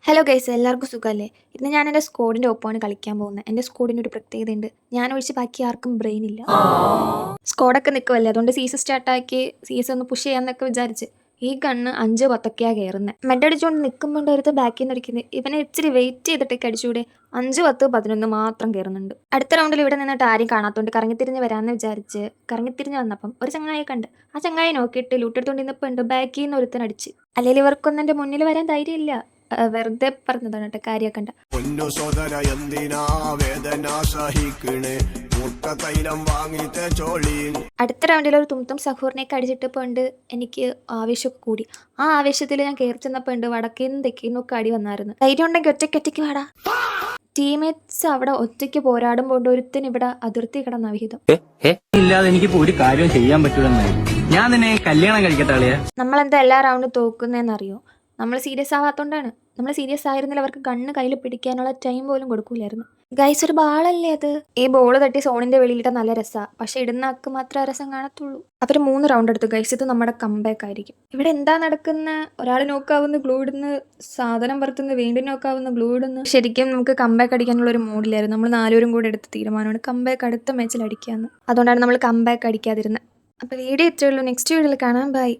Hello guys, എല്ലാവർക്കും സുഖമല്ലേ? ഇന്ന് ഞാൻ എൻ്റെ സ്ക്വാഡിൻ്റെ ഒപ്പമാണ് കളിക്കാൻ പോകുന്നത്. എൻ്റെ സ്ക്വാഡിന് ഒരു പ്രത്യേകതയുണ്ട്. ഞാൻ ഒഴിച്ച് ബാക്കി ആർക്കും ബ്രെയിൻ ഇല്ല. സ്ക്വാഡൊക്കെ നിൽക്കുമല്ലേ, അതുകൊണ്ട് സീസൺ സ്റ്റാർട്ടാക്കി സീസൺ ഒന്ന് പുഷ് ചെയ്യാമെന്നൊക്കെ വിചാരിച്ച് ഈ ഗണ്ണ് 5-10 കയറുന്നത്. മെഡടിച്ചുകൊണ്ട് നിൽക്കുമ്പോൾ അടുത്ത് ബാക്കിൽ നിന്ന് അടിക്കുന്നത്. ഇവനെ ഇച്ചിരി വെയിറ്റ് ചെയ്തിട്ടൊക്കെ അടിച്ചുകൂടെ. 5-10-11 മാത്രം കയറുന്നുണ്ട്. അടുത്ത റൗണ്ടിൽ ഇവിടെ നിന്നിട്ട് ആരും കാണാത്തതുകൊണ്ട് കറങ്ങിത്തിരിഞ്ഞ് വരാമെന്ന് വിചാരിച്ച് കറങ്ങിത്തിരിഞ്ഞ് വന്നപ്പം ഒരു ചങ്ങായെ കണ്ട്. ആ ചങ്ങായെ നോക്കിയിട്ട് ലൂട്ടെടുത്തോണ്ട് ഇന്നിപ്പോൾ ഉണ്ട് ബാക്കിൽ നിന്ന് ഒരുത്തൻ അടിച്ച്. അല്ലെങ്കിൽ ഇവർക്കൊന്നും എൻ്റെ മുന്നിൽ വരാൻ ധൈര്യമില്ല. വെറുതെ പറഞ്ഞതാണ് കേട്ടോ, കാര്യാക്കണ്ട. അടുത്ത റൗണ്ടിൽ ഒരു തുംതും സഹൂറിനെയൊക്കെ അടിച്ചിട്ടപ്പോൾ ഉണ്ട് എനിക്ക് ആവേശമൊക്കെ കൂടി. ആ ആവേശത്തിൽ ഞാൻ കയറി ചെന്നപ്പോൾ ഉണ്ട് വടക്കേന്നും തെക്കേന്നും ഒക്കെ അടി വന്നായിരുന്നു. ധൈര്യം ഉണ്ടെങ്കിൽ ഒറ്റയ്ക്ക് വാടാ. ടീംമേറ്റ്സ് അവിടെ ഒറ്റയ്ക്ക് പോരാടുമ്പോൾ ഒരുത്തൻ ഇവിടെ അതിർത്തി കിടന്ന വിഹിതം. ഇല്ലാതെ എനിക്കിപ്പോ ഒരു കാര്യം ചെയ്യാൻ പറ്റൂലെന്നായി. ഞാൻ നിന്നെ കല്യാണം കഴിക്കട്ടെ. നമ്മളെന്താ എല്ലാ റൗണ്ടും തോക്കുന്നതെന്നറിയോ? നമ്മൾ സീരിയസ് ആവാത്തോണ്ടാണ്. നമ്മൾ സീരിയസ് ആയിരുന്നില്ല അവർക്ക് ഗണ്ണ് കയ്യിൽ പിടിക്കാനുള്ള ടൈം പോലും കൊടുക്കൂലായിരുന്നു. ഗൈസ്, ഒരു ബാളല്ലേ അത്? ഈ ബോൾ തട്ടി സോണിന്റെ വെളിയിലിട്ട നല്ല രസമാണ്, പക്ഷെ ഇടുന്ന ആൾക്ക് മാത്രമേ രസം കാണത്തുള്ളൂ. അവർ 3 റൗണ്ട് എടുത്തു ഗൈസ്. ഇത് നമ്മുടെ കംബാക്ക് ആയിരിക്കും. ഇവിടെ എന്താ നടക്കുന്ന? ഒരാൾ നോക്കാവുന്ന ഗ്ലൂ ഇടുന്ന്, സാധനം പറത്തുന്ന, വീണ്ടും നോക്കാവുന്ന ഗ്ലൂ ഇടുന്നു. ശരിക്കും നമുക്ക് കംബാക്ക് അടിക്കാനുള്ള ഒരു മൂഡിലായിരുന്നു. നമ്മൾ 4 പേരും കൂടെ എടുത്ത തീരുമാനമാണ് കംബാക്ക് അടുത്ത മാച്ചിൽ അടിക്കാമെന്ന്. അതുകൊണ്ടാണ് നമ്മൾ കംബാക്ക് അടിക്കാതിരുന്നത്. അപ്പോൾ വീഡിയോ ഇത്രയേ ഉള്ളൂ. നെക്സ്റ്റ് വീഡിയോയിൽ കാണാം. ബൈ.